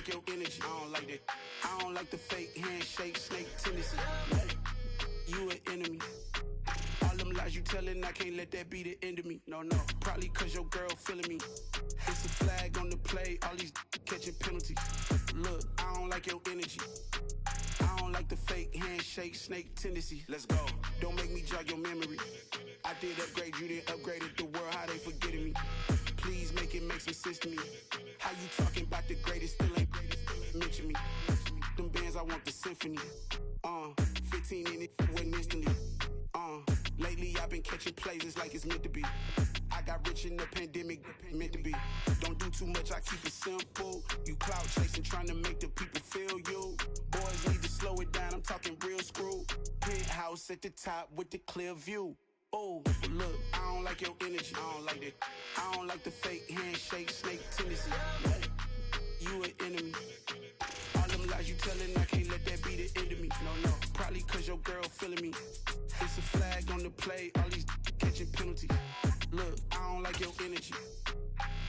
like your energy. I don't like that. I don't like the fake handshake, snake tendency. You an enemy. All them lies you telling, I can't let that be the end of me. No, probably cause your girl feeling me. It's a flag on the play, all these catching penalties. Look, I don't like your energy. I don't like the fake handshake, snake tendency. Let's go. Don't make me jog your memory. I did upgrade, you didn't upgrade it. The world, how they forgetting me. Please make it make some sense to me. How you talking about the greatest, still ain't greatest, mention me. Them bands, I want the symphony. 15 in it, went instantly. Lately I've been catching plays, it's like it's meant to be. I got rich in the pandemic, meant to be. Don't do too much, I keep it simple. You clout chasing, trying to make the people feel you. Boys need to slow it down, I'm talking real screw. Penthouse at the top with the clear view. Oh, look, I don't like your energy. I don't like that. I don't like the fake handshake, snake tendency. You an enemy. All them lies you telling, I can't let that be the end of me. No, probably cause your girl feeling me. It's a flag on the play, all these catching penalties. Look, I don't like your energy.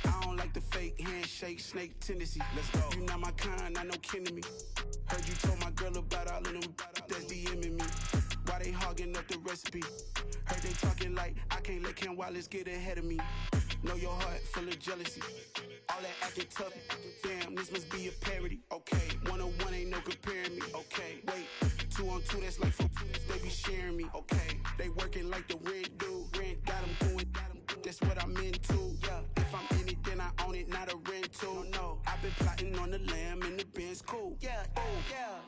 I don't like the fake handshake, snake tendency. Let's go. You not my kind, not no kin to me. Heard you told my girl about all of them that's DMing me. Why they hogging up the recipe? Heard they talking like I can't let Ken Wallace get ahead of me. Know your heart full of jealousy. All that acting tough, damn, this must be a parody. Okay, 1-on-1 ain't no comparing me. Okay, wait, 2-on-2, that's like 4, they be sharing me. Okay, they working like the rent do. Rent got them going, that's what I'm into. Yeah, if I'm in it, then I own it, not a rental. No, I've been plotting on the lamb and the Benz cool. Yeah, oh, yeah.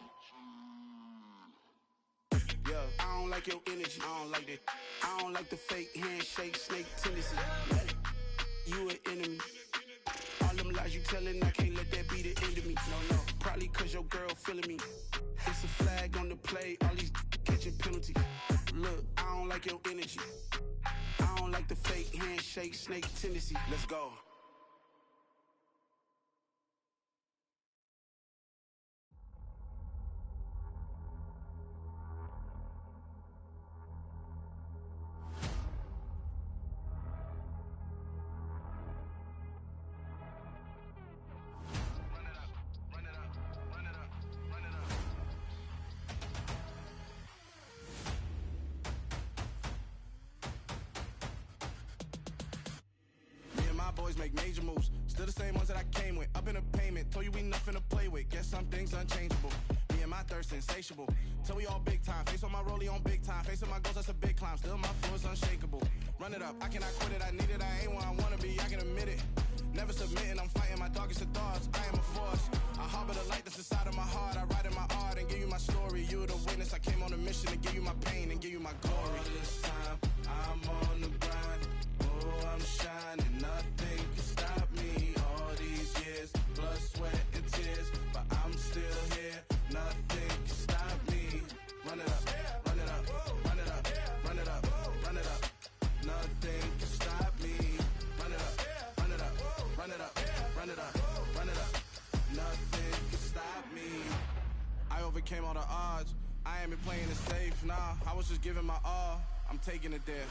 Yeah, I don't like your energy. I don't like that. I don't like the fake handshake, snake tendency. You an enemy. All them lies you telling, I can't let that be the end of me. No, probably cause your girl feeling me. It's a flag on the play, all these catching penalties. Look, I don't like your energy. I don't like the fake handshake, snake tendency. Let's go. Boys make major moves, still the same ones that I came with. Up in a payment, told you we nothing to play with. Guess some things unchangeable. Me and my thirst insatiable. Till we all big time. Face on my rollie on big time. Facing my goals, that's a big climb. Still my flow is unshakable. Run it up, I cannot quit it. I need it, I ain't where I wanna be. I can admit it. Never submitting, I'm fighting my darkest of thoughts. I am a force. I harbor the light that's inside of my heart. I write in my art and give you my story. You the witness. I came on a mission to give you my pain and give you my glory. All this time, I'm on the grind. Oh, I'm shining. Nothing can stop me. All these years, blood, sweat, and tears, but I'm still here. Nothing can stop me. Run it up, run it up, run it up, run it up, run it up. Nothing can stop me. Run it up, run it up, run it up, run it up, run it up. Nothing can stop me. I overcame all the odds. I ain't been playing it safe, nah. I was just giving my all. I'm taking it there.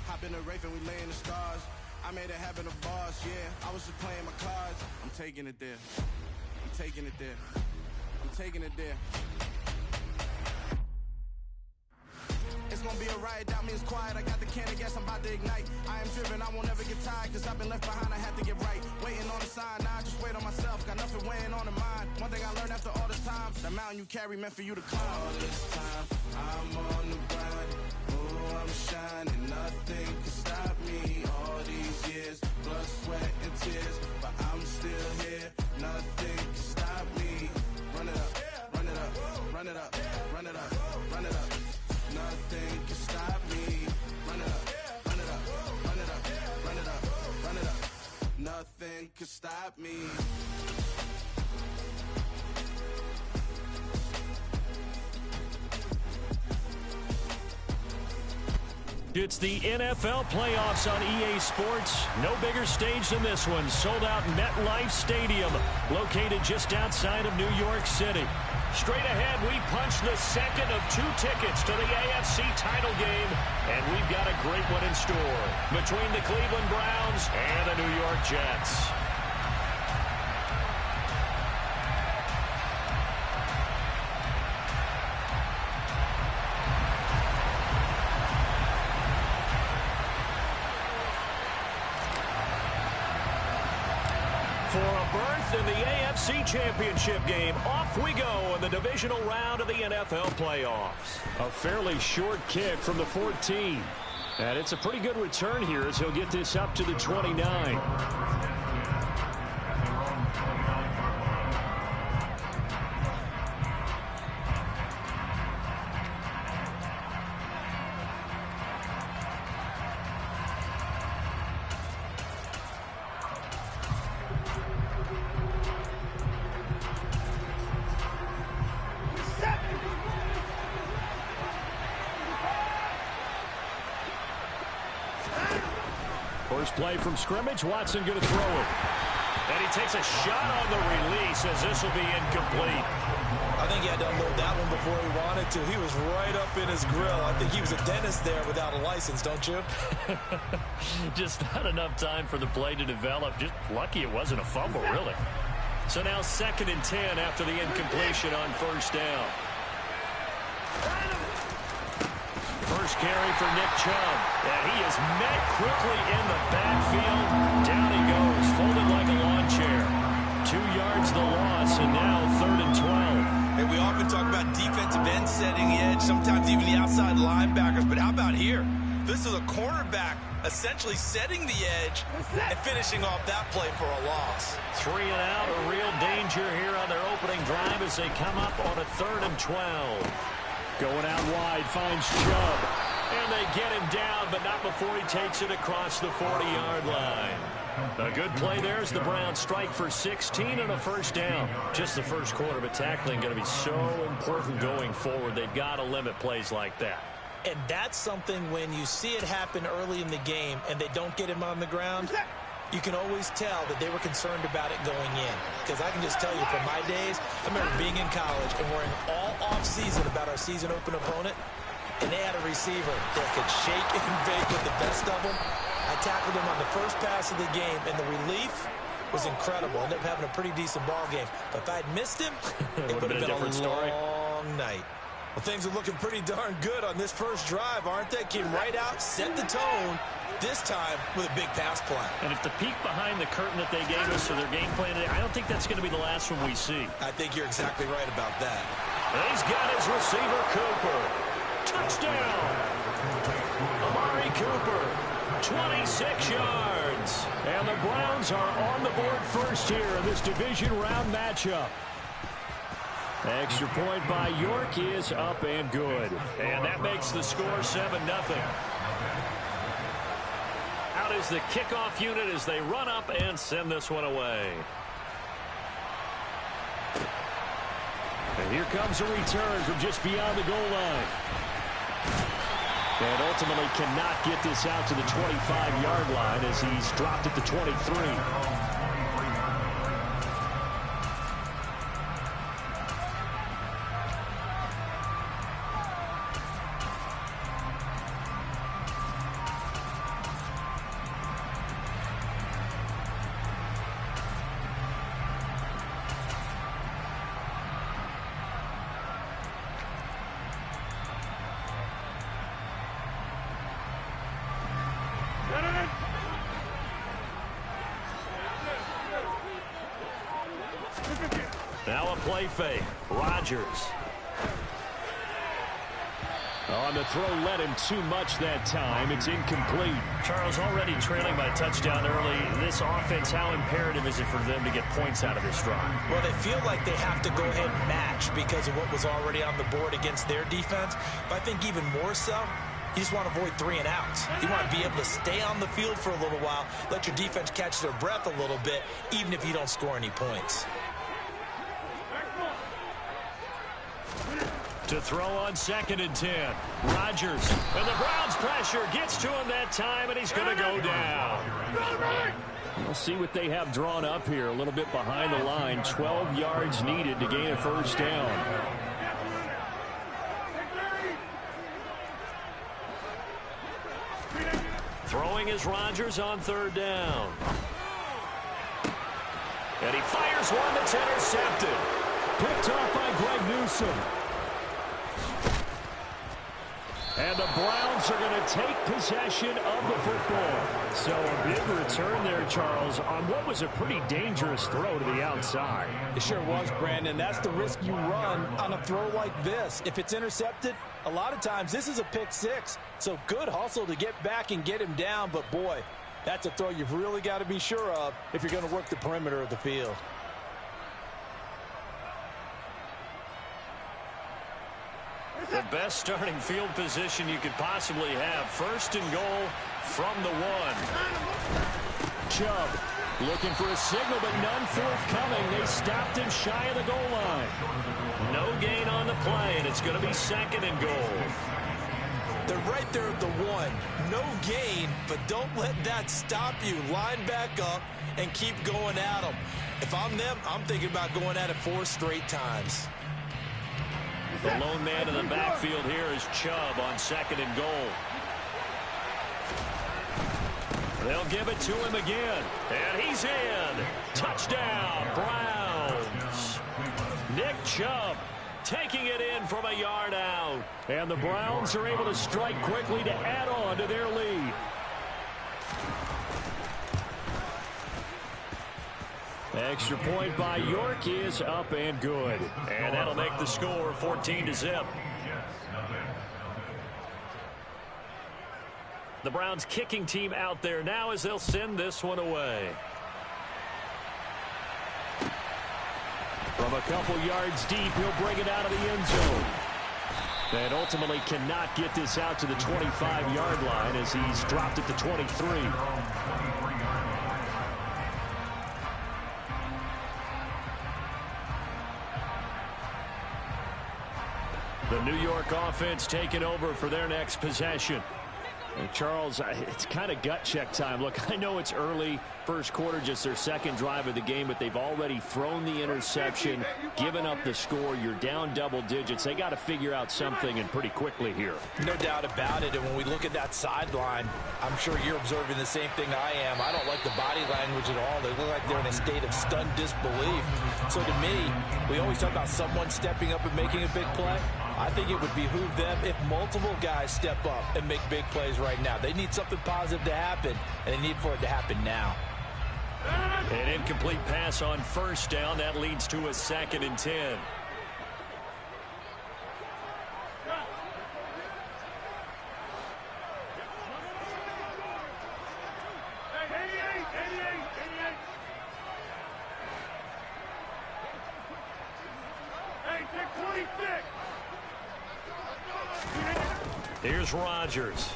Hop in the Wraith and we lay in the stars. I made it happen to bars, yeah. I was just playing my cards. I'm taking it there. I'm taking it there. I'm taking it there. It's gonna be a riot, doubt me it's quiet. I got the can of gas, I'm about to ignite. I am driven, I won't ever get tired, cause I've been left behind, I have to get right. Waiting on a sign, now I just wait on myself. Got nothing weighing on the mind. One thing I learned after all this time, the mountain you carry meant for you to climb. All this time, I'm on the grind. Oh, I'm shining, nothing can stop me. All these years, blood, sweat, and tears, but I'm still here. Nothing can stop me. Run it up, run it up, run it up, run it up, run it up. Nothing can stop me. Run it up, run it up, run it up, run it up, run it up. Nothing can stop me. It's the NFL playoffs on EA Sports. No bigger stage than this one. Sold out MetLife Stadium, located just outside of New York City. Straight ahead, we punch the second of 2 tickets to the AFC title game, and we've got a great one in store between the Cleveland Browns and the New York Jets. next in the AFC Championship game. Off we go in the divisional round of the NFL playoffs. A fairly short kick from the 14. And it's a pretty good return here as he'll get this up to the 29. First play from scrimmage, Watson going to throw it. And he takes a shot on the release as this will be incomplete. I think he had to unload that one before he wanted to. He was right up in his grill. I think he was a dentist there without a license, don't you? Just not enough time for the play to develop. Just lucky it wasn't a fumble, really. So now 2nd and 10 after the incompletion on first down. First carry for Nick Chubb. And he is met quickly in the backfield. Down he goes, folded like a lawn chair. 2 yards the loss, and now 3rd and 12. And we often talk about defensive end setting the edge, sometimes even the outside linebackers. But how about here? This is a cornerback essentially setting the edge and finishing off that play for a loss. 3 and out, a real danger here on their opening drive as they come up on a 3rd and 12. Going out wide, finds Chubb. And they get him down, but not before he takes it across the 40-yard line. A good play there as the Browns strike for 16 and a first down. Just the first quarter, but tackling going to be so important going forward. They've got to limit plays like that. And that's something when you see it happen early in the game and they don't get him on the ground, you can always tell that they were concerned about it going in. Because I can just tell you from my days, I remember being in college and worrying all off-season about our season open opponent, and they had a receiver that could shake and bake with the best of them. I tackled him on the first pass of the game, and the relief was incredible. Ended up having a pretty decent ball game. But if I had missed him, it would have been a different long night. Well, things are looking pretty darn good on this first drive, aren't they? Came right out, set the tone, this time with a big pass play. And if the peek behind the curtain that they gave us for their game plan today, I don't think that's going to be the last one we see. I think you're exactly right about that. He's got his receiver, Cooper. Touchdown! Amari Cooper, 26 yards. And the Browns are on the board first here in this division round matchup. Extra point by York is up and good. And that makes the score 7-0. Out is the kickoff unit as they run up and send this one away. And here comes a return from just beyond the goal line. And ultimately cannot get this out to the 25-yard line as he's dropped at the 23. Now a play fake. Rodgers. On the throw, led him too much that time. It's incomplete. Charles, already trailing by touchdown early. This offense, how imperative is it for them to get points out of this drive? Well, they feel like they have to go ahead and match because of what was already on the board against their defense. But I think even more so, you just want to avoid 3 and outs. You want to be able to stay on the field for a little while, let your defense catch their breath a little bit, even if you don't score any points. To throw on 2nd and 10. Rodgers. And the Browns pressure gets to him that time, and he's going to go down. We'll see what they have drawn up here. A little bit behind the line. 12 yards needed to gain a first down. Throwing is Rodgers on 3rd down. And he fires one that's intercepted. Picked off by Greg Newsome. And the Browns are going to take possession of the football. So a big return there, Charles, on what was a pretty dangerous throw to the outside. It sure was, Brandon. That's the risk you run on a throw like this. If it's intercepted, a lot of times this is a pick six. So good hustle to get back and get him down. But, boy, that's a throw you've really got to be sure of if you're going to work the perimeter of the field. The best starting field position you could possibly have. First and goal from the one. Chubb looking for a signal, but none forthcoming. They stopped him shy of the goal line. No gain on the play, and it's going to be second and goal. They're right there at the one. No gain, but don't let that stop you. Line back up and keep going at them. If I'm them, I'm thinking about going at it 4 straight times. The lone man in the backfield here is Chubb on second and goal. They'll give it to him again. And he's in. Touchdown, Browns. Nick Chubb taking it in from a yard out. And the Browns are able to strike quickly to add on to their lead. Extra point by York is up and good. And that'll make the score 14-0. The Browns kicking team out there now as they'll send this one away. From a couple yards deep, he'll bring it out of the end zone. And ultimately cannot get this out to the 25-yard line as he's dropped at the 23. The New York offense taking over for their next possession. And Charles, it's kind of gut check time. Look, I know it's early, first quarter, just their second drive of the game, but they've already thrown the interception, given up the score. You're down double digits. They got to figure out something, and pretty quickly here. No doubt about it. And when we look at that sideline, I'm sure you're observing the same thing I am. I don't like the body language at all. They look like they're in a state of stunned disbelief. So to me, we always talk about someone stepping up and making a big play. I think it would behoove them if multiple guys step up and make big plays right now. They need something positive to happen, and they need for it to happen now. An incomplete pass on first down. That leads to a 2nd and 10. Here's Rodgers.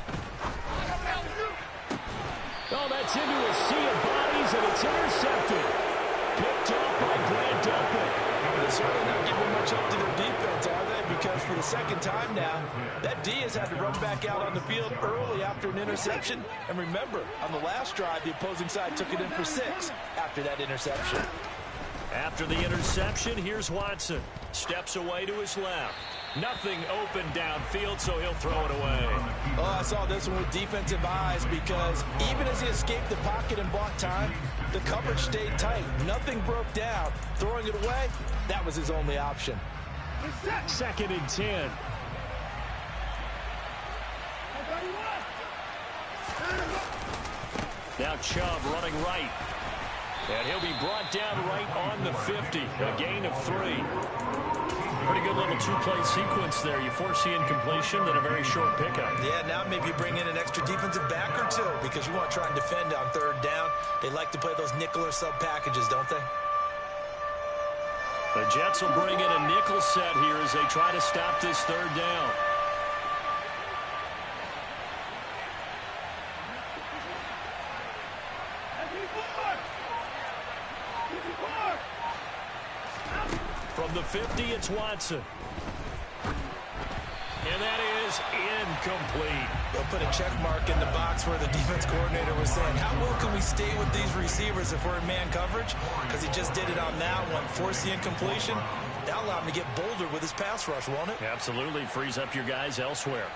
Oh, that's into a sea of bodies, and it's intercepted. Picked up by Grant Delpit. They're certainly not giving much up to their defense, are they? Because for the second time now, that D has had to run back out on the field early after an interception. And remember, on the last drive, the opposing side took it in for 6 after that interception. After the interception, here's Watson. Steps away to his left. Nothing open downfield, so he'll throw it away. Oh, I saw this one with defensive eyes because even as he escaped the pocket and bought time, the coverage stayed tight. Nothing broke down. Throwing it away, that was his only option. 2nd and 10. Now Chubb running right. And he'll be brought down right on the 50. A gain of 3. Pretty good little 2-play sequence there. You force the incompletion, then a very short pickup. Yeah, now maybe you bring in an extra defensive back or 2 because you want to try and defend on 3rd down. They like to play those nickel or sub packages, don't they? The Jets will bring in a nickel set here as they try to stop this 3rd down. From the 50, it's Watson. And that is incomplete. They'll put a check mark in the box where the defense coordinator was saying, how well can we stay with these receivers if we're in man coverage? Because he just did it on that one. Force the incompletion. That'll allow him to get bolder with his pass rush, won't it? Absolutely. Frees up your guys elsewhere.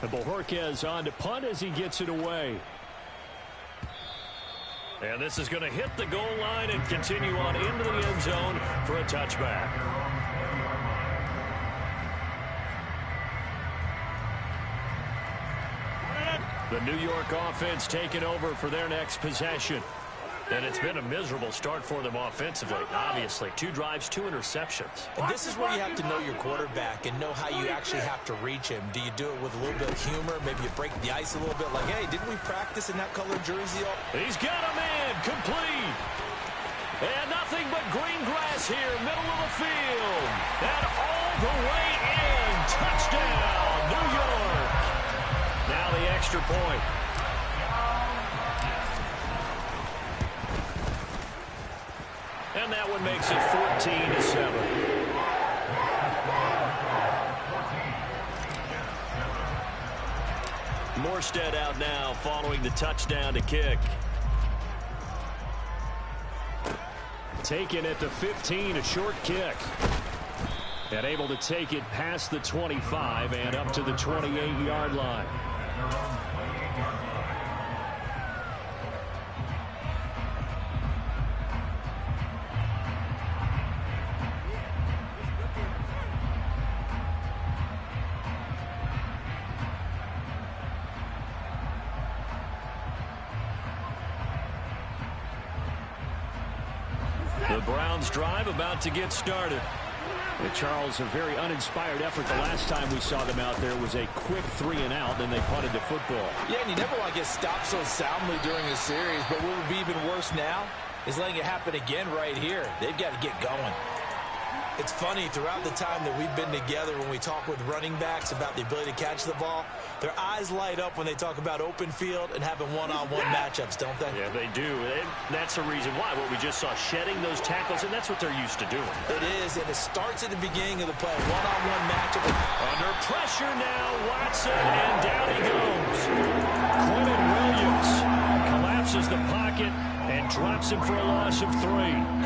And Bojorquez on to punt as he gets it away. And this is going to hit the goal line and continue on into the end zone for a touchback. The New York offense taking over for their next possession. And it's been a miserable start for them offensively, obviously. 2 drives, 2 interceptions. And this is where you have to know your quarterback and know how you actually have to reach him. Do you do it with a little bit of humor? Maybe you break the ice a little bit like, hey, didn't we practice in that color jersey? He's got him in, complete. And nothing but green grass here, middle of the field. And all the way in. Touchdown, New York. Now the extra point. And that one makes it 14-7. Morstead out now following the touchdown to kick. Taken at the 15, a short kick. And able to take it past the 25 and up to the 28-yard line. The Browns drive about to get started. And Charles, a very uninspired effort the last time we saw them out there was a quick 3-and-out, then they punted the football. Yeah, and you never want to get stopped so soundly during a series, but what would be even worse now is letting it happen again right here. They've got to get going. It's funny, throughout the time that we've been together, when we talk with running backs about the ability to catch the ball, their eyes light up when they talk about open field and having one-on-one matchups, don't they? Yeah, they do. And that's the reason why. What we just saw, shedding those tackles, and that's what they're used to doing. It is, and it starts at the beginning of the play. One-on-one matchup. Under pressure now, Watson, and down he goes. Quentin Williams collapses the pocket and drops him for a loss of 3.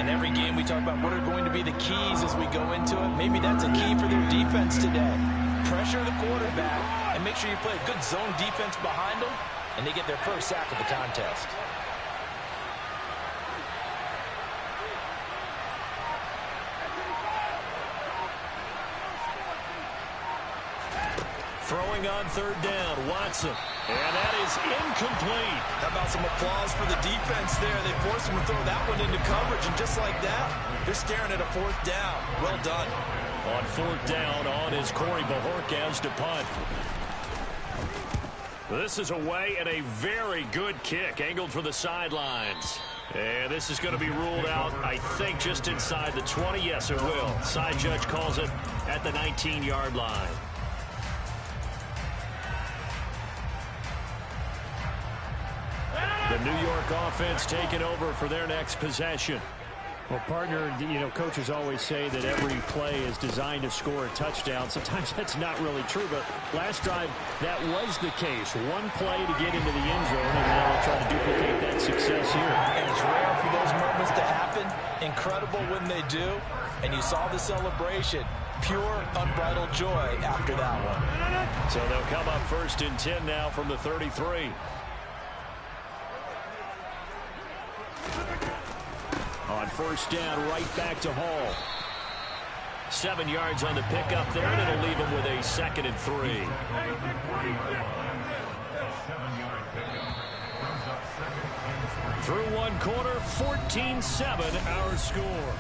And every game we talk about what are going to be the keys as we go into it. Maybe that's a key for their defense today. Pressure the quarterback and make sure you play a good zone defense behind them, and they get their first sack of the contest. Throwing on 3rd down, Watson. And that is incomplete. How about some applause for the defense there? They forced him to throw that one into coverage, and just like that, they're staring at a 4th down. Well done. On 4th down, on is Corey Bojorquez to punt. This is away and a very good kick, angled for the sidelines. And this is going to be ruled out, I think, just inside the 20. Yes, it will. Side judge calls it at the 19-yard line. The New York offense taking over for their next possession. Well, partner, you know, coaches always say that every play is designed to score a touchdown. Sometimes that's not really true, but last drive, that was the case. One play to get into the end zone, and now they'll try to duplicate that success here. And it's rare for those moments to happen. Incredible when they do. And you saw the celebration. Pure, unbridled joy after that one. So they'll come up 1st and 10 now from the 33. On 1st down, right back to Hall. 7 yards on the pickup there, and it'll leave him with a 2nd and 3. Through 1 quarter, 14-7 our score.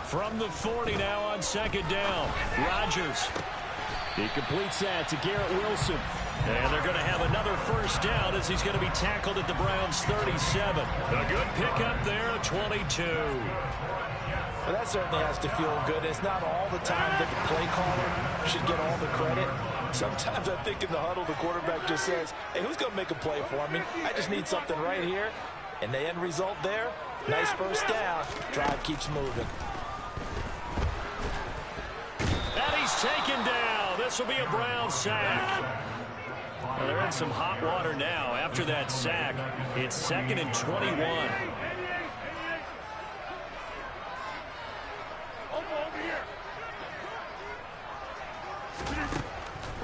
From the 40 now on 2nd down. Rodgers. He completes that to Garrett Wilson. And they're going to have another 1st down as he's going to be tackled at the Browns' 37. A good pickup there, 22. Well, that certainly has to feel good. It's not all the time that the play caller should get all the credit. Sometimes I think in the huddle, the quarterback just says, hey, who's going to make a play for me? I just need something right here. And the end result there, nice 1st down. Drive keeps moving. And he's taken down. This will be a Brown sack. Well, they're in some hot water now. After that sack, it's 2nd and 21.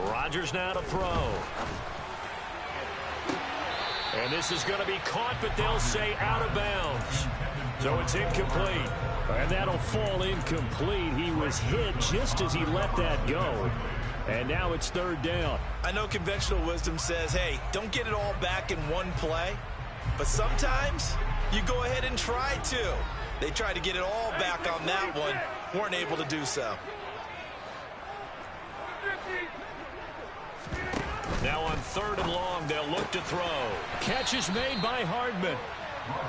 Rodgers now to throw. And this is going to be caught, but they'll say out of bounds. So it's incomplete. And that'll fall incomplete. He was hit just as he let that go. And now it's 3rd down. I know conventional wisdom says, hey, don't get it all back in one play. But sometimes you go ahead and try to. They tried to get it all back on that one. Weren't able to do so. Now on 3rd and long, they'll look to throw. Catch is made by Hardman.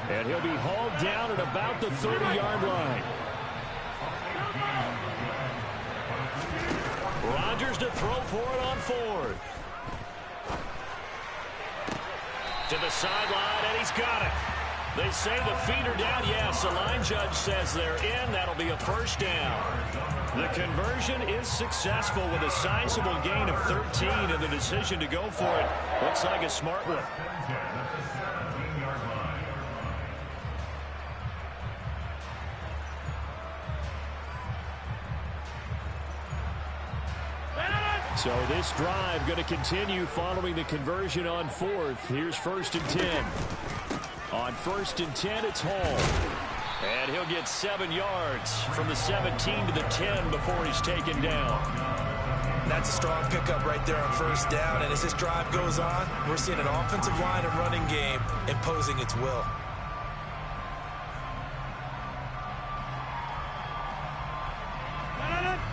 And he'll be hauled down at about the 30-yard line. Rodgers to throw for it on 4th. To the sideline, and he's got it. They say the feet are down. Yes, the line judge says they're in. That'll be a 1st down. The conversion is successful with a sizable gain of 13, and the decision to go for it looks like a smart one. So this drive going to continue following the conversion on 4th. Here's 1st and 10. On 1st and 10, it's Hall. And he'll get 7 yards from the 17 to the 10 before he's taken down. That's a strong pickup right there on 1st down. And as this drive goes on, we're seeing an offensive line and running game imposing its will.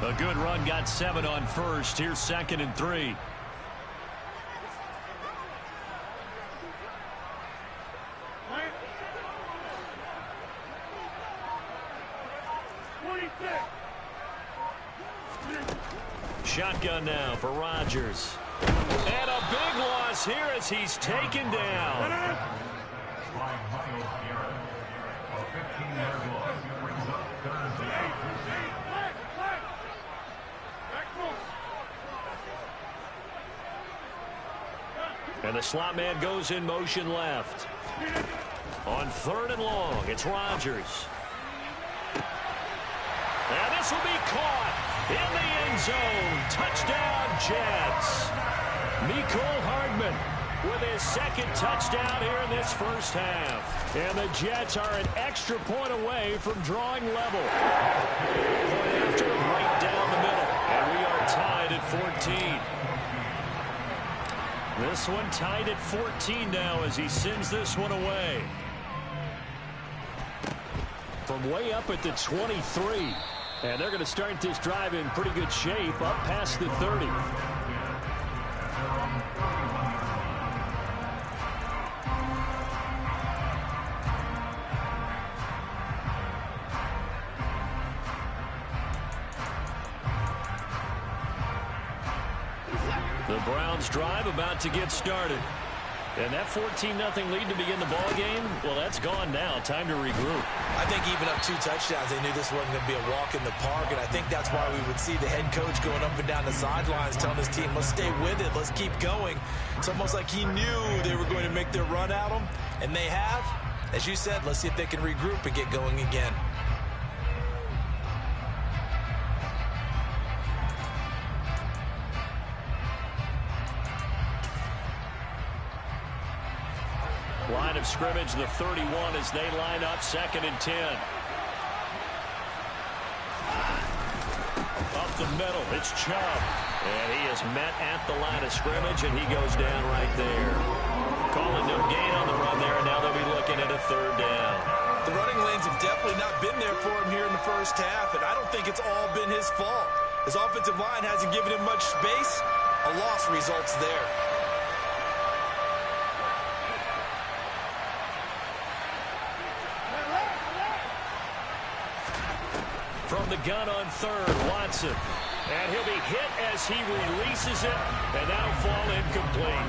A good run, got 7 on 1st. Here's 2nd and 3. Shotgun now for Rodgers. And a big loss here as he's taken down. And the slot man goes in motion left. On 3rd and long, it's Rodgers. And this will be caught in the end zone. Touchdown, Jets. Mecole Hardman with his 2nd touchdown here in this 1st half. And the Jets are an extra point away from drawing level. Point after, right down the middle. And we are tied at 14. This one tied at 14 now as he sends this one away. From way up at the 23. And they're going to start this drive in pretty good shape up past the 30. The Browns drive about to get started. And that 14-0 lead to begin the ball game, well, that's gone now. Time to regroup. I think even up 2 touchdowns, they knew this wasn't going to be a walk in the park, and I think that's why we would see the head coach going up and down the sidelines telling his team, let's stay with it, let's keep going. It's almost like he knew they were going to make their run at him, and they have. As you said, let's see if they can regroup and get going again. Line of scrimmage, the 31 as they line up 2nd and 10. Up the middle, it's Chubb. And he is met at the line of scrimmage, and he goes down right there. Calling no gain on the run there, and now they'll be looking at a 3rd down. The running lanes have definitely not been there for him here in the 1st half, and I don't think it's all been his fault. His offensive line hasn't given him much space. A loss results there. From the gun on 3rd, Watson. And he'll be hit as he releases it, and that'll fall incomplete.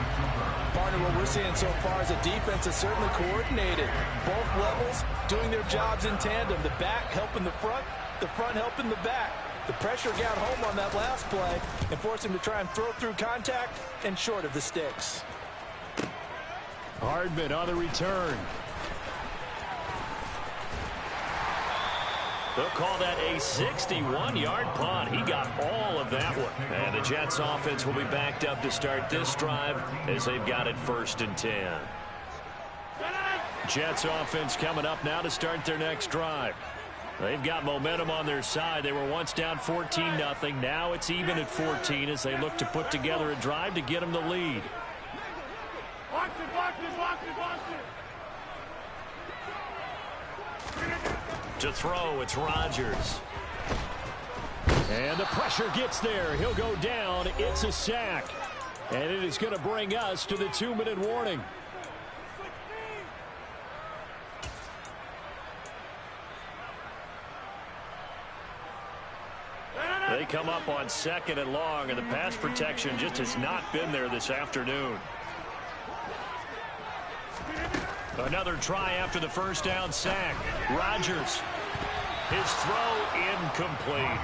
Partner, what we're seeing so far is a defense is certainly coordinated. Both levels doing their jobs in tandem. The back helping the front helping the back. The pressure got home on that last play and forced him to try and throw through contact and short of the sticks. Hardman on the return. They'll call that a 61-yard punt. He got all of that one. And the Jets offense will be backed up to start this drive as they've got it 1st and 10. Jets offense coming up now to start their next drive. They've got momentum on their side. They were once down 14-0. Now it's even at 14 as they look to put together a drive to get them the lead. Watch it, watch it, watch it, watch it. To throw, it's Rodgers. And the pressure gets there. He'll go down. It's a sack. And it is going to bring us to the 2-minute warning. They come up on 2nd and long, and the pass protection just has not been there this afternoon. Another try after the first down sack. Rodgers. His throw incomplete.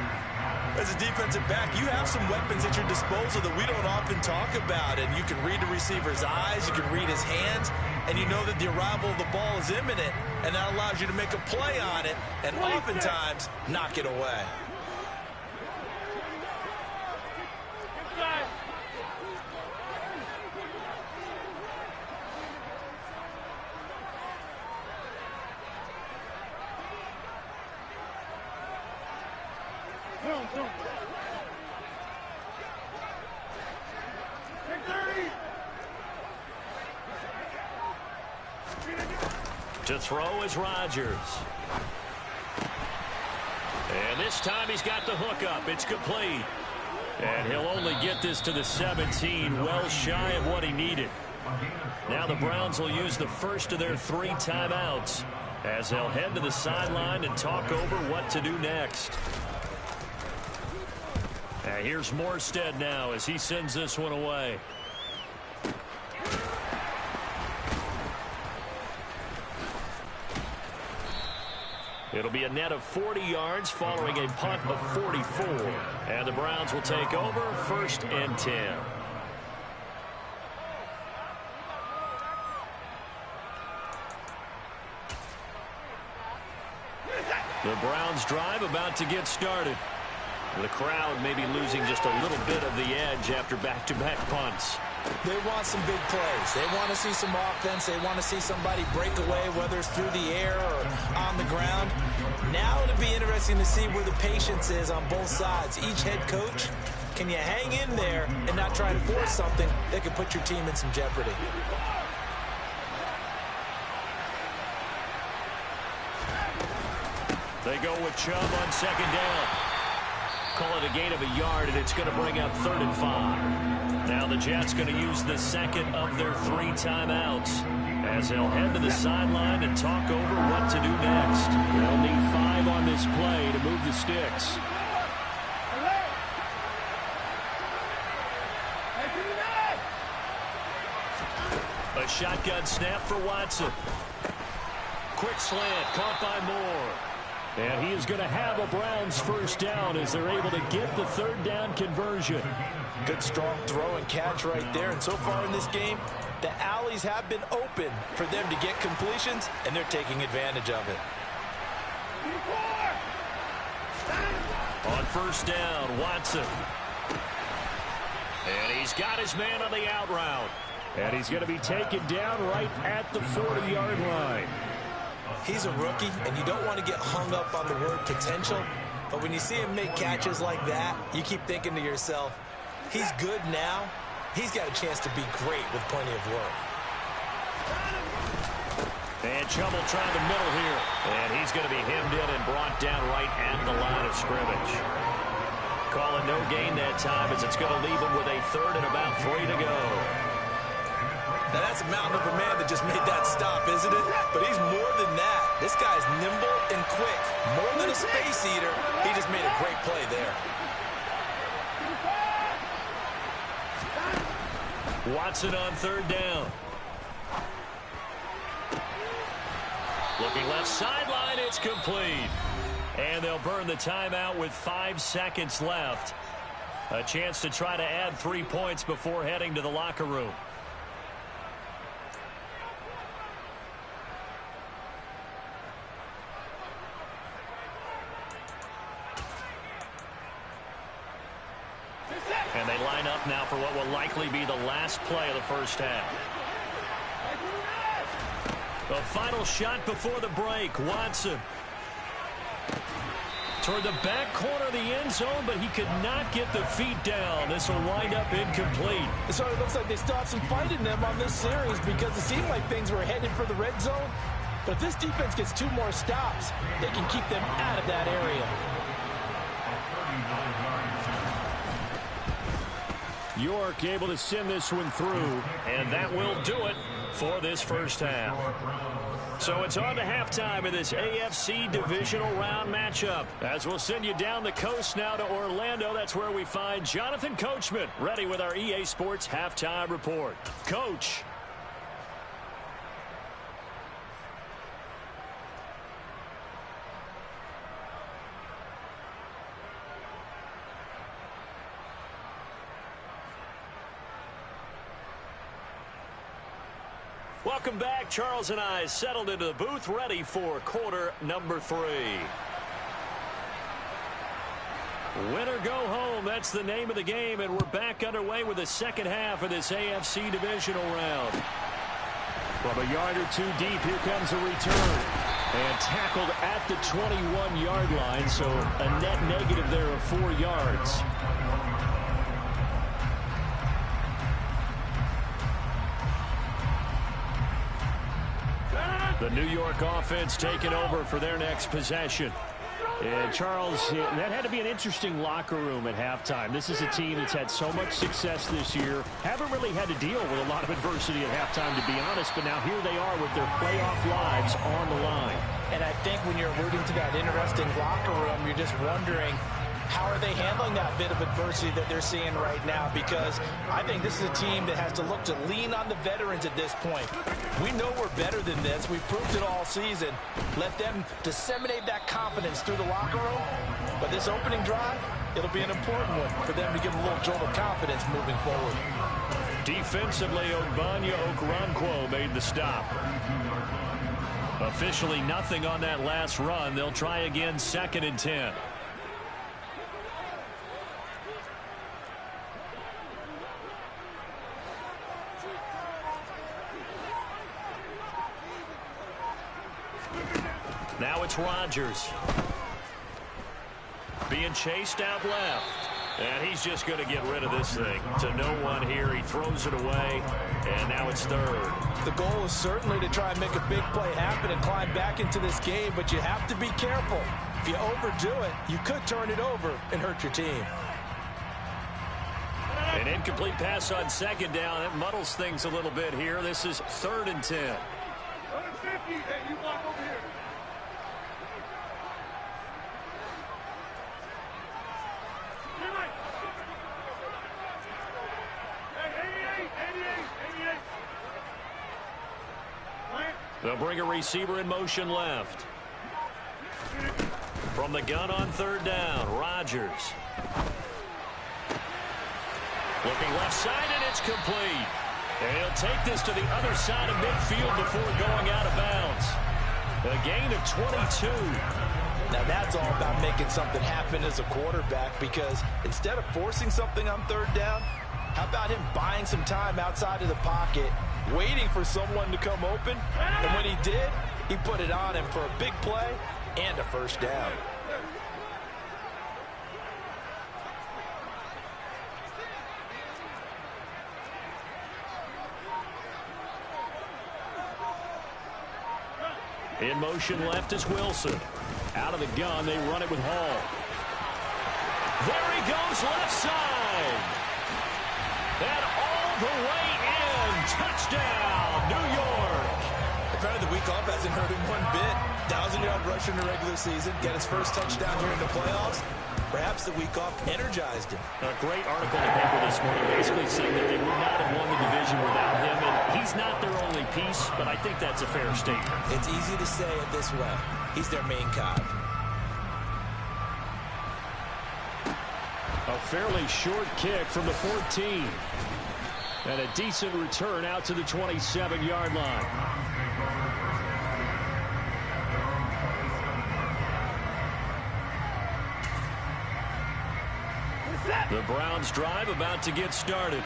As a defensive back, you have some weapons at your disposal that we don't often talk about. And you can read the receiver's eyes, you can read his hands, and you know that the arrival of the ball is imminent. And that allows you to make a play on it and oftentimes knock it away. To throw is Rodgers. And this time he's got the hook up. It's complete. And he'll only get this to the 17, well shy of what he needed. Now the Browns will use the first of their 3 timeouts as they'll head to the sideline and talk over what to do next. Here's Morstead now as he sends this one away. It'll be a net of 40 yards following a punt of 44. And the Browns will take over 1st and 10. The Browns drive about to get started. The crowd may be losing just a little bit of the edge after back-to-back punts. They want some big plays. They want to see some offense. They want to see somebody break away, whether it's through the air or on the ground. Now it'll be interesting to see where the patience is on both sides. Each head coach, can you hang in there and not try to force something that could put your team in some jeopardy? They go with Chubb on 2nd down. Call it a gain of a yard, and it's going to bring up 3rd and 5. Now the Jets going to use the 2nd of their 3 timeouts as they'll head to the sideline and talk over what to do next. They'll need 5 on this play to move the sticks. A shotgun snap for Watson. Quick slant caught by Moore. And he is going to have a Browns 1st down as they're able to get the 3rd down conversion. Good strong throw and catch right there. And so far in this game, the alleys have been open for them to get completions, and they're taking advantage of it. On 1st down, Watson. And he's got his man on the out route. And he's going to be taken down right at the 40-yard line. He's a rookie, and you don't want to get hung up on the word potential. But when you see him make catches like that, you keep thinking to yourself, he's good now. He's got a chance to be great with plenty of work. And Chubb will try the middle here. And he's going to be hemmed in and brought down right at the line of scrimmage. Calling no gain that time as it's going to leave him with a 3rd and about 3 to go. Now that's a mountain of a man that just made that stop, isn't it? But he's more than that. This guy's nimble and quick. More than a space eater, he just made a great play there. Watson on 3rd down. Looking left sideline, it's complete. And they'll burn the timeout with 5 seconds left. A chance to try to add 3 points before heading to the locker room. And they line up now for what will likely be the last play of the first half. The final shot before the break. Watson toward the back corner of the end zone, but he could not get the feet down. This will wind up incomplete. It sort of looks like they still have some fight in them on this series because it seemed like things were headed for the red zone. But if this defense gets 2 more stops, they can keep them out of that area. York able to send this one through. And that will do it for this first half. So it's on to halftime in this AFC divisional round matchup. As we'll send you down the coast now to Orlando, that's where we find Jonathan Coachman, ready with our EA Sports halftime report. Coach. Welcome back. Charles and I settled into the booth, ready for quarter number 3. Win or go home, that's the name of the game, and we're back underway with the second half of this AFC divisional round. From a yard or 2 deep, here comes a return. And tackled at the 21-yard line, so a net negative there of 4 yards. The New York offense taking over for their next possession. And Charles, that had to be an interesting locker room at halftime. This is a team that's had so much success this year. Haven't really had to deal with a lot of adversity at halftime, to be honest. But now here they are with their playoff lives on the line. And I think when you're alluding to that interesting locker room, you're just wondering, how are they handling that bit of adversity that they're seeing right now? Because I think this is a team that has to look to lean on the veterans at this point. We know we're better than this. We've proved it all season. Let them disseminate that confidence through the locker room. But this opening drive, it'll be an important one for them to give a little jolt of confidence moving forward. Defensively, Ogbanya Okoronkwo made the stop. Officially nothing on that last run. They'll try again, 2nd and 10. Now it's Rodgers. Being chased out left. And he's just going to get rid of this thing. To no one here. He throws it away. And now it's 3rd. The goal is certainly to try and make a big play happen and climb back into this game, but you have to be careful. If you overdo it, you could turn it over and hurt your team. An incomplete pass on 2nd down. That muddles things a little bit here. This is 3rd and 10. They'll bring a receiver in motion left. From the gun on 3rd down, Rodgers. Looking left side, and it's complete. And he'll take this to the other side of midfield before going out of bounds. A gain of 22. Now that's all about making something happen as a quarterback, because instead of forcing something on 3rd down, how about him buying some time outside of the pocket, waiting for someone to come open, and when he did, he put it on him for a big play and a 1st down. In motion left is Wilson. Out of the gun, they run it with Hall. There he goes, left side. And all the way in. Touchdown, New York. Apparently the week off hasn't hurt him one bit. 1,000-yard rush in the regular season, get his first touchdown here in the playoffs. Perhaps the week off energized him. A great article in the paper this morning basically saying that they would not have won the division without him. And he's not their only piece, but I think that's a fair statement. It's easy to say it this way. He's their main cog. fairly short kick from the 14. And a decent return out to the 27-yard line. The Browns drive about to get started.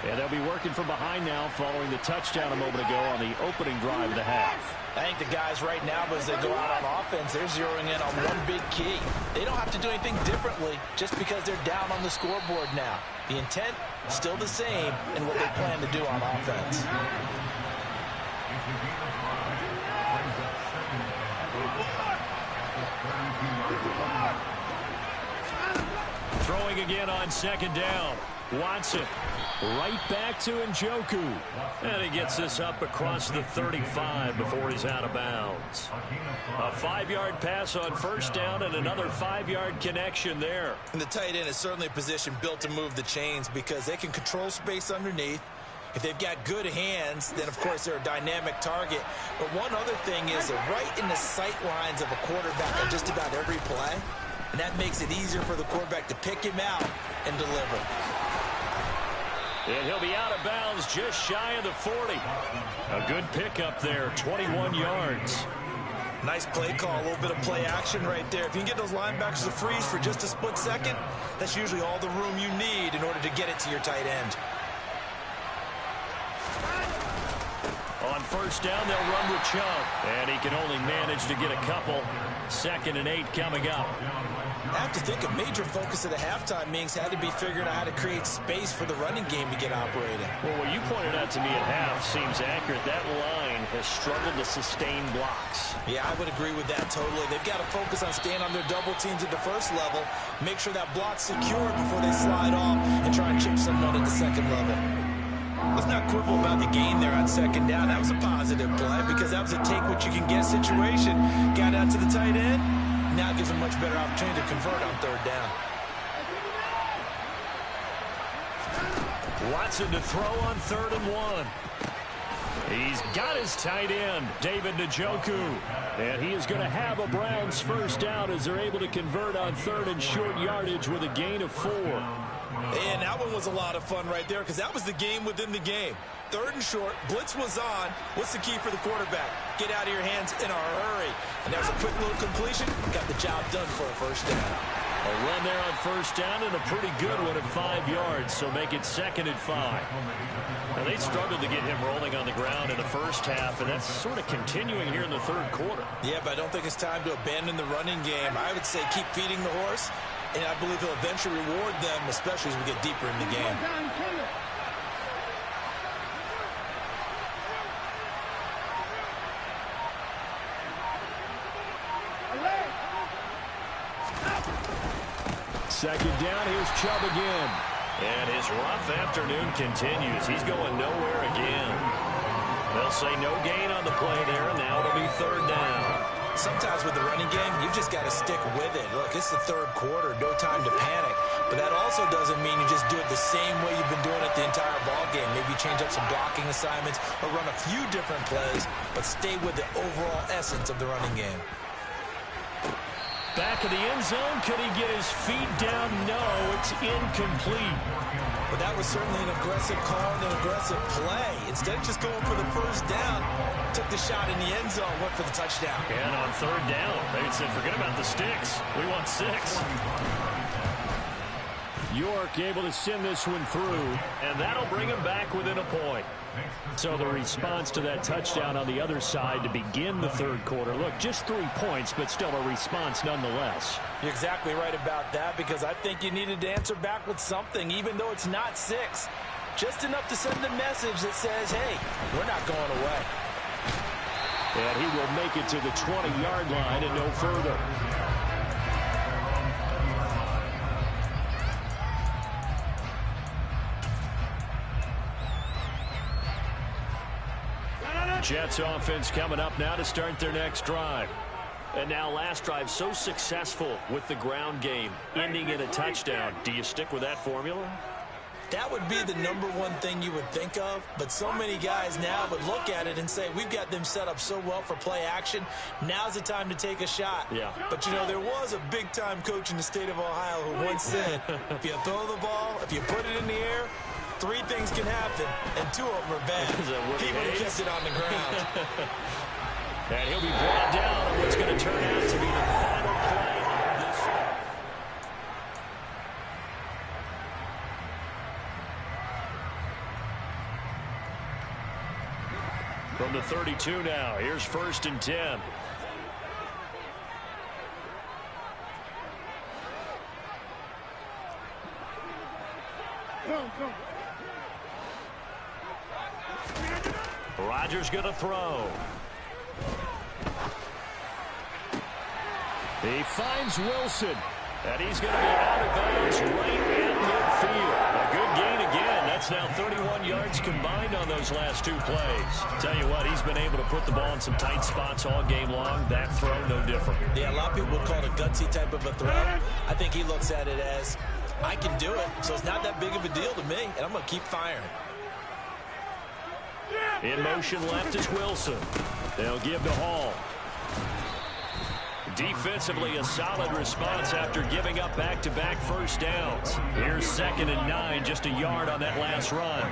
And they'll be working from behind now following the touchdown a moment ago on the opening drive of the half. I think the guys right now, as they go out on offense, they're zeroing in on one big key. They don't have to do anything differently just because they're down on the scoreboard now. The intent is still the same in what they plan to do on offense. Throwing again on second down. Watson right back to Njoku. And he gets this up across the 35 before he's out of bounds. A 5-yard pass on first down and another 5-yard connection there. And the tight end is certainly a position built to move the chains because they can control space underneath. If they've got good hands, then, of course, they're a dynamic target. But one other thing is they're right in the sight lines of a quarterback on just about every play. And that makes it easier for the quarterback to pick him out and deliver. And he'll be out of bounds just shy of the 40. A good pickup there, 21 yards. Nice play call, a little bit of play action right there. If you can get those linebackers to freeze for just a split second, that's usually all the room you need in order to get it to your tight end. On first down, they'll run with Chubb. And he can only manage to get a couple. 2nd and 8 coming up. I have to think a major focus of the halftime meetings had to be figuring out how to create space for the running game to get operating. Well, what you pointed out to me at half seems accurate. That line has struggled to sustain blocks. Yeah, I would agree with that totally. They've got to focus on staying on their double teams at the first level, make sure that block's secure before they slide off and try and chip someone at the second level. Let's not quibble about the gain there on second down. That was a positive play because that was a take-what-you-can-get situation. Got out to the tight end. Now gives them much better opportunity to convert on third down. Watson to throw on 3rd and 1. He's got his tight end, David Njoku. And he is going to have a Browns first down as they're able to convert on 3rd and short yardage with a gain of 4. And that one was a lot of fun right there because that was the game within the game. 3rd and short, blitz was on. What's the key for the quarterback? Get out of your hands in a hurry. And there's a quick little completion. Got the job done for a first down. A run there on first down and a pretty good one at 5 yards, so make it 2nd and 5. Now, they struggled to get him rolling on the ground in the first half, and that's sort of continuing here in the 3rd quarter. Yeah, but I don't think it's time to abandon the running game. I would say keep feeding the horse, and I believe he'll eventually reward them, especially as we get deeper in the game. Second down, here's Chubb again. And his rough afternoon continues. He's going nowhere again. They'll say no gain on the play there, and now it'll be 3rd down. Sometimes with the running game, you've just got to stick with it. Look, it's the 3rd quarter, no time to panic. But that also doesn't mean you just do it the same way you've been doing it the entire ball game. Maybe change up some blocking assignments or run a few different plays, but stay with the overall essence of the running game. Back of the end zone. Could he get his feet down? No, it's incomplete. But that was certainly an aggressive call and an aggressive play. Instead of just going for the first down, took the shot in the end zone, went for the touchdown. And on 3rd down, they said, forget about the sticks. We want 6. York able to send this one through, and that'll bring him back within a point. So the response to that touchdown on the other side to begin the 3rd quarter. Look, just 3 points, but still a response nonetheless. You're exactly right about that because I think you needed to answer back with something, even though it's not 6. Just enough to send a message that says, hey, we're not going away. And he will make it to the 20-yard line and no further. Jets offense coming up now to start their next drive. And now last drive so successful with the ground game, ending in a touchdown. Do you stick with that formula? That that would be the #1 thing you would think of, but so many guys now would look at it and say, we've got them set up so well for play action, now's the time to take a shot. Yeah. But, you know, there was a big-time coach in the state of Ohio who once said, if you throw the ball, if you put it in the air, 3 things can happen, and 2 of them are bad. He would have kept it on the ground. And he'll be brought down on what's going to turn out to be the final play of this. From the 32 now, here's 1st and 10. Rodgers going to throw. He finds Wilson, and he's going to be out of bounds right at midfield. A good gain again. That's now 31 yards combined on those last 2 plays. Tell you what, he's been able to put the ball in some tight spots all game long. That throw, no different. Yeah, a lot of people would call it a gutsy type of a throw. I think he looks at it as, I can do it, so it's not that big of a deal to me, and I'm going to keep firing. In motion left is Wilson. They'll give to Hall. Defensively, a solid response after giving up back-to-back first downs. Here's 2nd and 9, just a yard on that last run.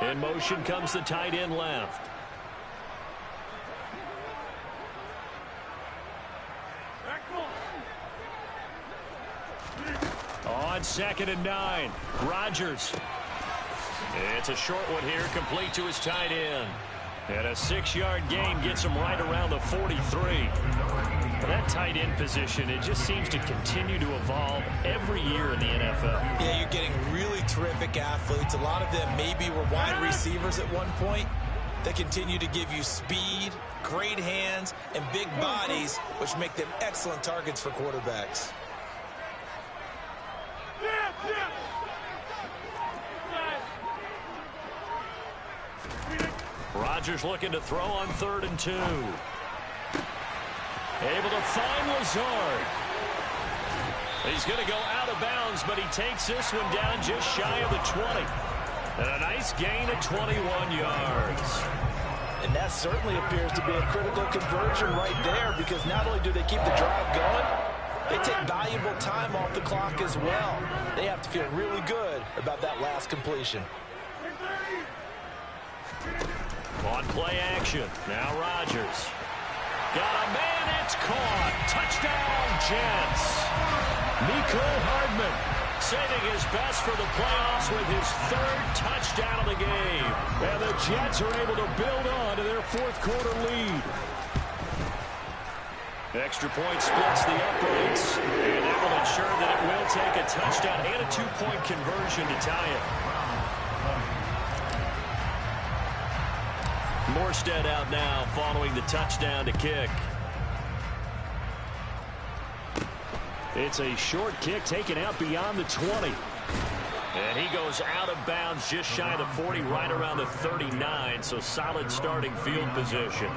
In motion comes the tight end left. On 2nd and 9, Rodgers. It's a short one here, complete to his tight end. And a 6-yard gain gets him right around the 43. Well, that tight end position, it just seems to continue to evolve every year in the NFL. Yeah, you're getting really terrific athletes. A lot of them maybe were wide receivers at one point. They continue to give you speed, great hands, and big bodies, which make them excellent targets for quarterbacks. Rodgers looking to throw on 3rd and 2. Able to find Lazard. He's going to go out of bounds, but he takes this one down just shy of the 20. And a nice gain of 21 yards. And that certainly appears to be a critical conversion right there, because not only do they keep the drive going, they take valuable time off the clock as well. They have to feel really good about that last completion. On play action, now Rodgers. Got a man, it's caught. Touchdown, Jets. Mecole Hardman saving his best for the playoffs with his 3rd touchdown of the game. And the Jets are able to build on to their 4th quarter lead. Extra point splits the uprights, and that will ensure that it will take a touchdown and a 2-point conversion to tie it. Morstead out now following the touchdown to kick. It's a short kick taken out beyond the 20. And he goes out of bounds just shy of the 40, right around the 39, so solid starting field position.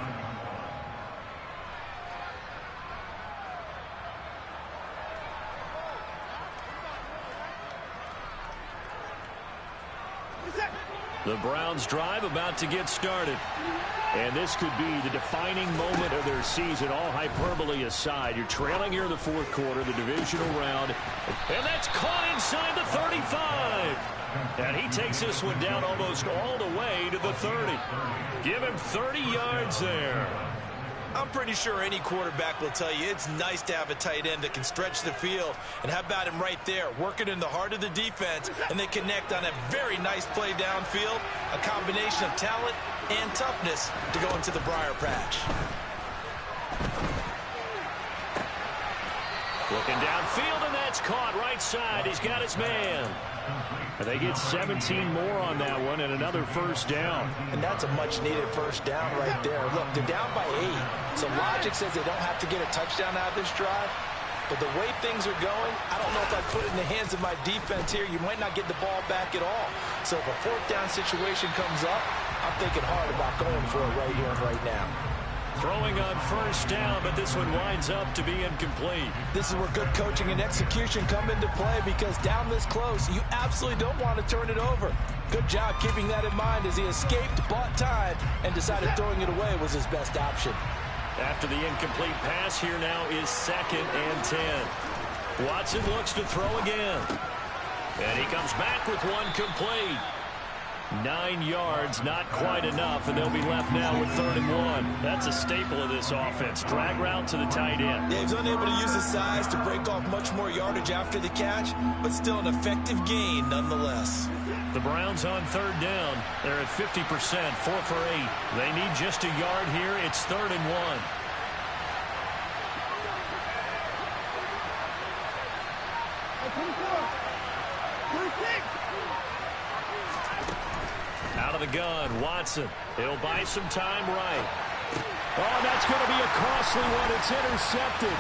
The Browns drive about to get started. And this could be the defining moment of their season, all hyperbole aside. You're trailing here in the 4th quarter, the divisional round. And that's caught inside the 35. And he takes this one down almost all the way to the 30. Give him 30 yards there. I'm pretty sure any quarterback will tell you it's nice to have a tight end that can stretch the field. And how about him right there, working in the heart of the defense, and they connect on a very nice play downfield, a combination of talent and toughness to go into the briar patch. Looking downfield, and that's caught right side. He's got his man. And they get 17 more on that one and another first down. And that's a much-needed first down right there. Look, they're down by 8, so logic says they don't have to get a touchdown out of this drive. But the way things are going, I don't know if I'd put it in the hands of my defense here. You might not get the ball back at all. So if a 4th down situation comes up, I'm thinking hard about going for it right here and right now. Throwing on first down, but this one winds up to be incomplete. This is where good coaching and execution come into play, because down this close, you absolutely don't want to turn it over. Good job keeping that in mind as he escaped, bought time, and decided throwing it away was his best option. After the incomplete pass, here now is 2nd and 10. Watson looks to throw again. And he comes back with one complete. 9 yards, not quite enough, and they'll be left now with 3rd and 1. That's a staple of this offense. Drag route to the tight end. Yeah, he's unable to use his size to break off much more yardage after the catch, but still an effective gain nonetheless. The Browns on 3rd down. They're at 50%, 4 for 8. They need just a yard here. It's 3rd and 1. Out of the gun, Watson. He'll buy some time right. Oh, that's going to be a costly one. It's intercepted.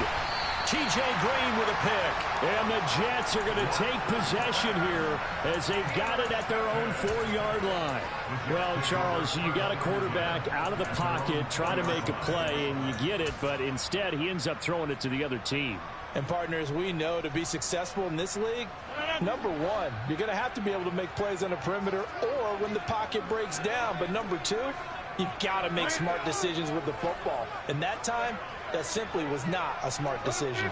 T.J. Green with a pick. And the Jets are going to take possession here as they've got it at their own 4-yard line. Well, Charles, you got a quarterback out of the pocket, try to make a play, and you get it, but instead he ends up throwing it to the other team. And partners, we know to be successful in this league, number one, you're going to have to be able to make plays on the perimeter or when the pocket breaks down. But number two, you've got to make smart decisions with the football. And that time, that simply was not a smart decision.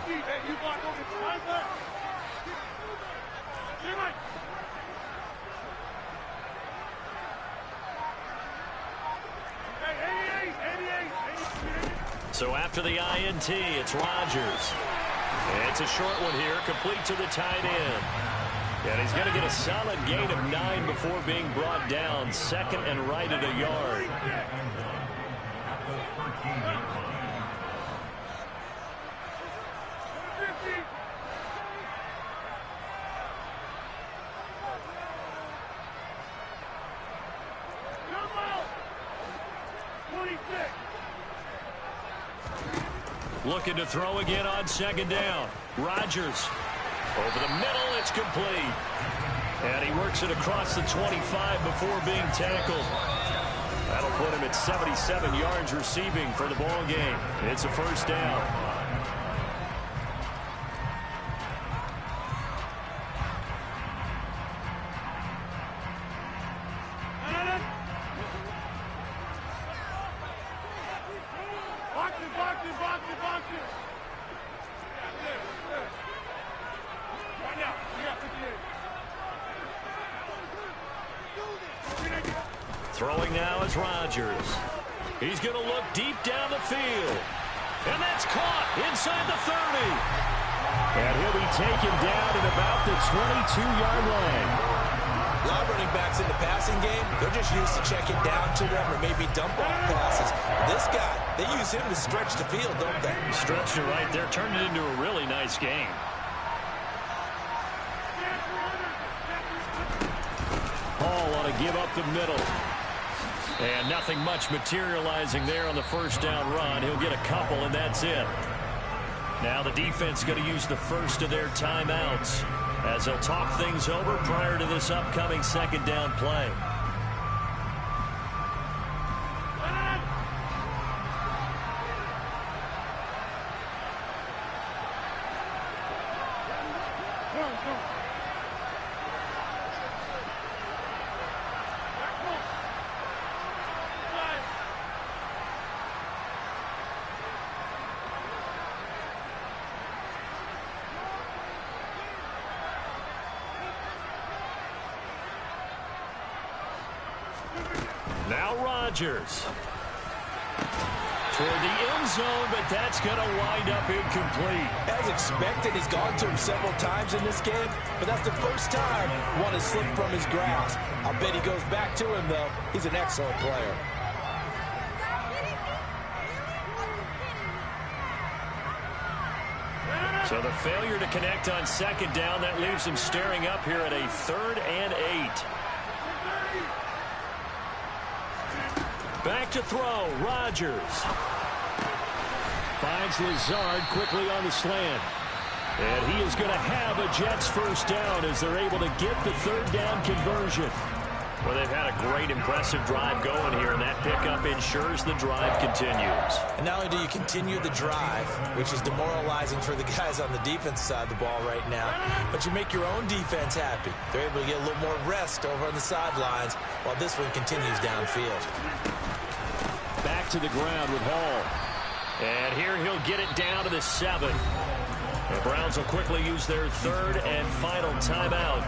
So after the INT, it's Rodgers. It's a short one here, complete to the tight end. And he's going to get a solid gain of 9 before being brought down. 2nd and right at a yard. Looking to throw again on 2nd down. Rodgers over the middle. It's complete. And he works it across the 25 before being tackled. That'll put him at 77 yards receiving for the ball game. It's a 1st down. Throwing now is Rodgers. He's going to look deep down the field. And that's caught inside the 30. And he'll be taken down at about the 22-yard line. A lot of running backs in the passing game, they're just used to checking down to them or maybe dump off passes. This guy, they use him to stretch the field, don't they? Stretched it right there, turned it into a really nice game. Hall ought to give up the middle. And nothing much materializing there on the 1st down run. He'll get a couple, and that's it. Now the defense going to use the first of their timeouts as they'll talk things over prior to this upcoming 2nd down play. Now Rodgers toward the end zone, but that's going to wind up incomplete. As expected, he's gone to him several times in this game, but that's the first time one has slipped from his grasp. I'll bet he goes back to him, though. He's an excellent player. So the failure to connect on 2nd down, that leaves him staring up here at a 3rd and 8. Back to throw, Rodgers. Finds Lazard quickly on the slant. And he is going to have a Jets 1st down as they're able to get the 3rd down conversion. Well, they've had a great, impressive drive going here, and that pickup ensures the drive continues. And not only do you continue the drive, which is demoralizing for the guys on the defense side of the ball right now, but you make your own defense happy. They're able to get a little more rest over on the sidelines while this one continues downfield. Back to the ground with Hall. And here he'll get it down to the 7. The Browns will quickly use their third and final timeout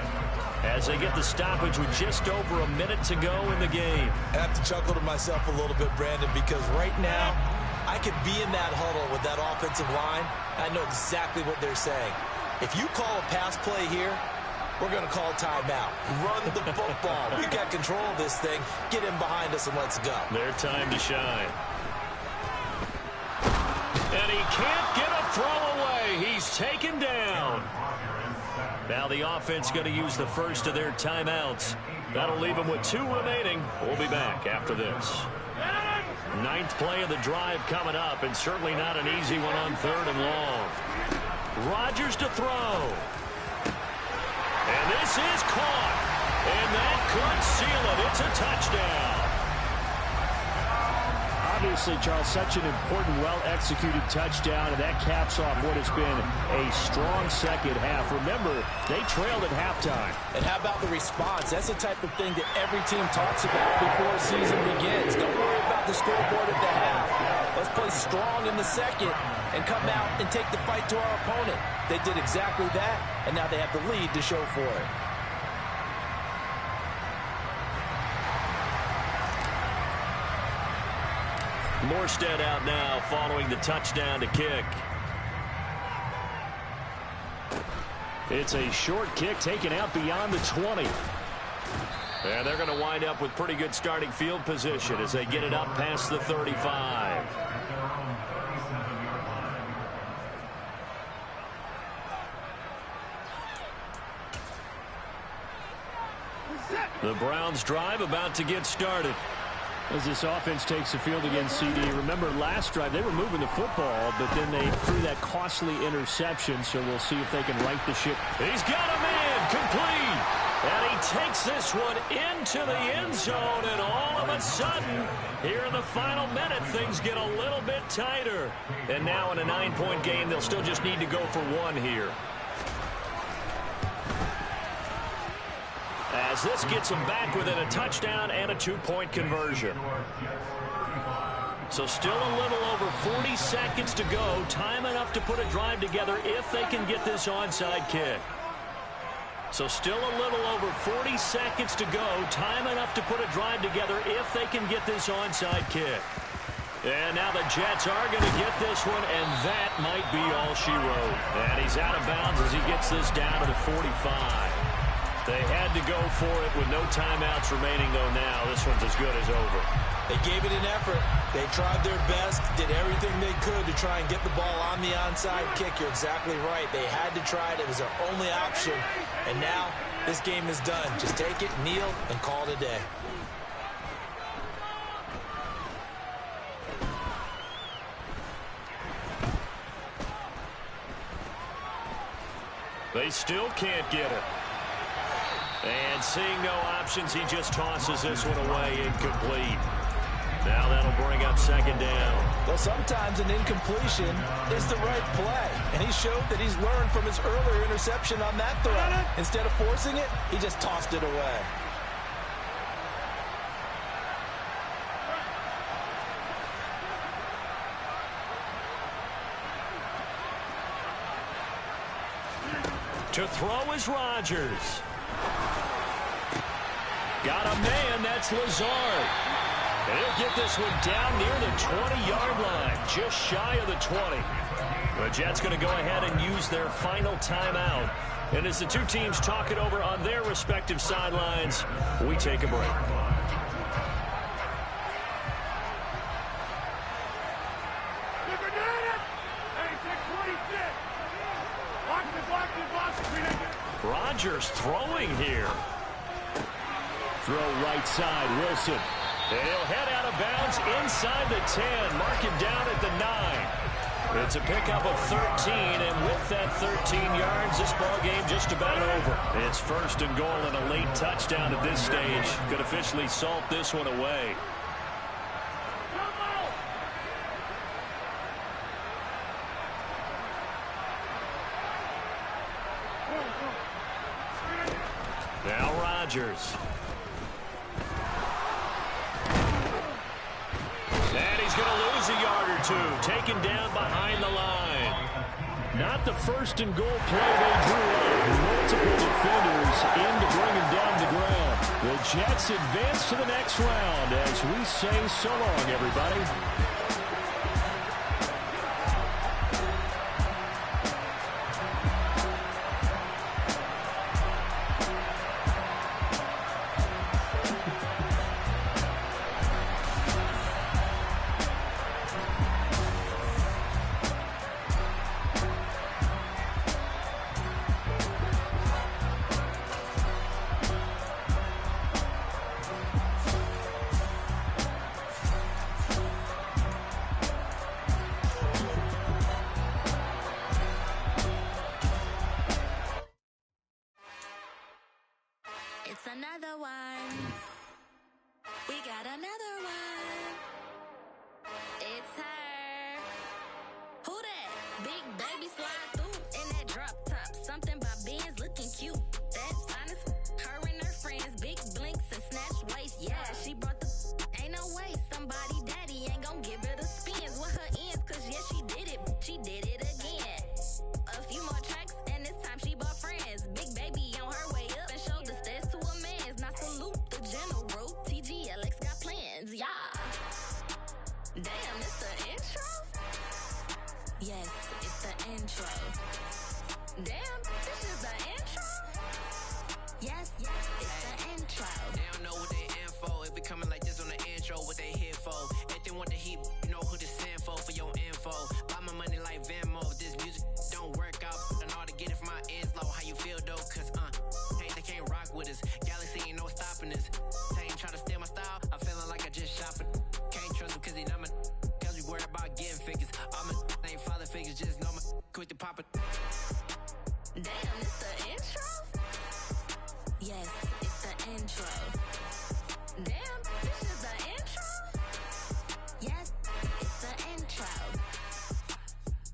as they get the stoppage with just over a minute to go in the game. I have to chuckle to myself a little bit, Brandon, because right now I could be in that huddle with that offensive line. I know exactly what they're saying. If you call a pass play here, we're going to call timeout. Run the football. We've got control of this thing. Get in behind us and let's go. Their time to shine. And he can't get a throw away. He's taken down. Now the offense going to use the first of their timeouts. That'll leave them with 2 remaining. We'll be back after this. 9th play of the drive coming up, and certainly not an easy one on 3rd and long. Rodgers to throw. And this is caught. And that could seal it. It's a touchdown. Obviously, Charles, such an important, well-executed touchdown, and that caps off what has been a strong second half. Remember, they trailed at halftime. And how about the response? That's the type of thing that every team talks about before a season begins. Don't worry about the scoreboard at the half. Let's play strong in the second and come out and take the fight to our opponent. They did exactly that, and now they have the lead to show for it. Morstead out now following the touchdown to kick. It's a short kick taken out beyond the 20. And they're going to wind up with pretty good starting field position as they get it up past the 35. The Browns drive about to get started. As this offense takes the field against CD. Remember, last drive, they were moving the football, but then they threw that costly interception, so we'll see if they can right the ship. He's got a man complete. And he takes this one into the end zone, and all of a sudden, here in the final minute, things get a little bit tighter. And now in a 9-point game, they'll still just need to go for 1 here. As this gets them back within a touchdown and a 2-point conversion. So still a little over 40 seconds to go. Time enough to put a drive together if they can get this onside kick. So still a little over 40 seconds to go. Time enough to put a drive together if they can get this onside kick. And now the Jets are going to get this one, and that might be all she wrote. And he's out of bounds as he gets this down to the 45. They had to go for it with no timeouts remaining, though now this one's as good as over. They gave it an effort. They tried their best, did everything they could to try and get the ball on the onside kick. You're exactly right. They had to try it. It was their only option. And now this game is done. Just take it, kneel, and call it a day. They still can't get it. And seeing no options, he just tosses this one away, incomplete. Now that'll bring up 2nd down. Well, sometimes an incompletion is the right play. And he showed that he's learned from his earlier interception on that throw. Instead of forcing it, he just tossed it away. To throw is Rodgers. Got a man, that's Lazard. And he'll get this one down near the 20-yard line, just shy of the 20. The Jets going to go ahead and use their final timeout. And as the two teams talk it over on their respective sidelines, we take a break. Rodgers throwing here. Throw right side, Wilson. And he'll head out of bounds inside the 10. Mark him down at the 9. It's a pickup of 13, and with that 13 yards, this ball game just about over. It's first and goal and a late touchdown at this stage. Could officially salt this one away. Now Rodgers. And he's going to lose a yard or two. Taken down behind the line. Not the first and goal play they drew up. Multiple defenders in to bring him down the ground. The Jets advance to the next round as we say so long, everybody. Another one. We got another one. It's her. Who that? Big baby slide through in that drop top. Something by Benz looking cute. That's honest. Her and her friends, big blinks and snatch waist. Yeah, she brought the. Ain't no way somebody daddy ain't gon' give her the spins with her ends. Cause yeah, she did it. She did it again. A few more tracks and this time she bought friends. Big baby on her way up and showed the stairs to a man's. Now salute the general. TGLX got plans, yeah. Damn, it's the intro? Yes, it's the intro. Damn, this is the intro? Yes, it's the intro. They don't know what they in for. If it coming like this on the intro, what they here for? If they want the heat, you know who to send for your info. Buy my money like Venmo. If this music don't work out, and all to get it from my ends low. How you feel though? Cause hey, they can't rock with us. Galaxy ain't no stopping us. They ain't try to steal my style. I'm feeling like I just shop it. Can't trust them cause they not my. Cause we worried about getting figures. All my ain't father figures. Just know my quick to pop it. Damn, it's the intro? Yes, it's the intro. Damn, this is the intro? Yes, it's the intro.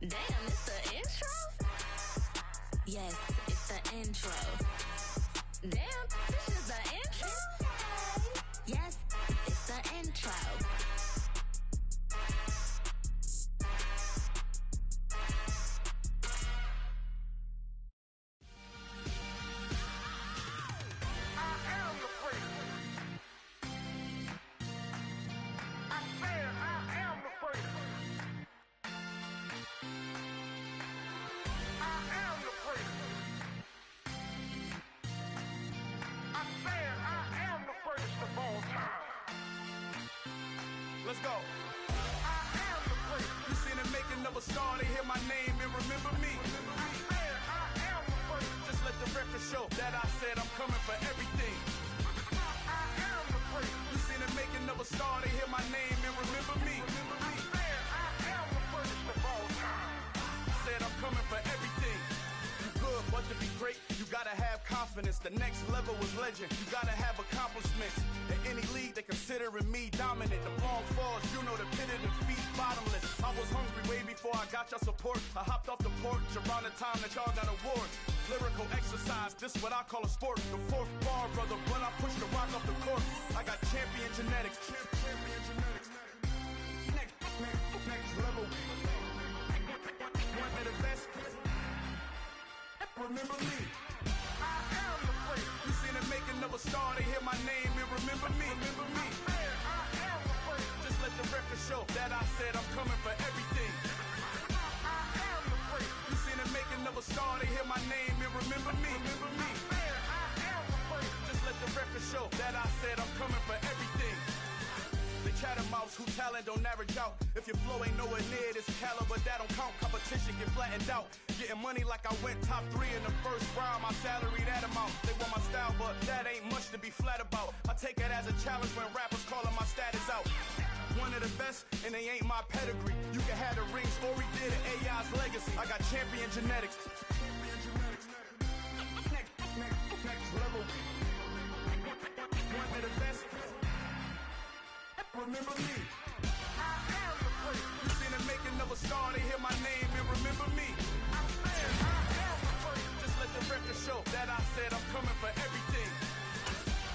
Damn, it's the intro? Yes, it's the intro. Damn, this is the intro? Yes, it's the intro. Let's go. I am the great. You seen the making of a star, they hear my name and remember me. I am the first. Just let the record show that I said I'm coming for everything. I am the great. You seen the making of a star, they hear my name and remember me. I am the first of all time. Said I'm coming for everything. You good, but to be great, you gotta have confidence. The next level was legend. You gotta have accomplishments. In any league, they considering me dominant. The long falls, you know the pit of defeat, bottomless. I was hungry way before I got your support. I hopped off the porch around the time that y'all got awards. Lyrical exercise, this what I call a sport. The fourth bar, brother, when I push the rock off the court. I got champion genetics. Champion genetics. Next level. One of the best. Remember me. I am the great. You seen the making of a star, they hear my name and remember me. Remember me. I am the great. Just let the record show that I said I'm coming for everything. I am the great. You seen the making of a star, they hear my name and remember me. Remember me. I am the great. Just let the record show that I said I'm coming for everything. The chattermouths who talent don't average out. If your flow ain't nowhere near this caliber, that don't count. Competition get flattened out. Getting money like I went top 3 in the first round. My salary that amount. They want my style, but that ain't much to be flat about. I take it as a challenge when rappers calling my status out. One of the best, and they ain't my pedigree. You can have the rings, or we did it. AI got champion genetics. Next level. One of the best. Remember me. I am the place. You seen the making of a star, they hear my name and remember me. I am the place. Just let the record show that I said I'm coming for everything.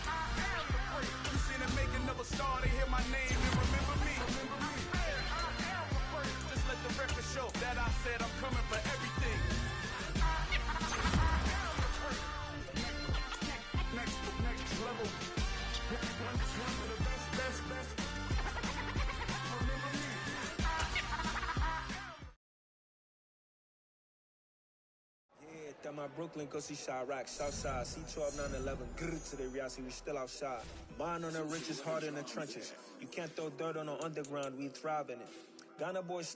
I am the place. You seen the making of a star, they hear my name and remember me. I am the place. Just let the record show that I said I'm coming for everything. I am the place. Next level. One of the best. Remember me. Yeah, that my Brooklyn, go see Chirac, Southside, C12, 911, grrr to the Riasi, we still outside. Mine on the richest, heart in the trenches. You can't throw dirt on the underground, we thrive in it. Ghana boys stop.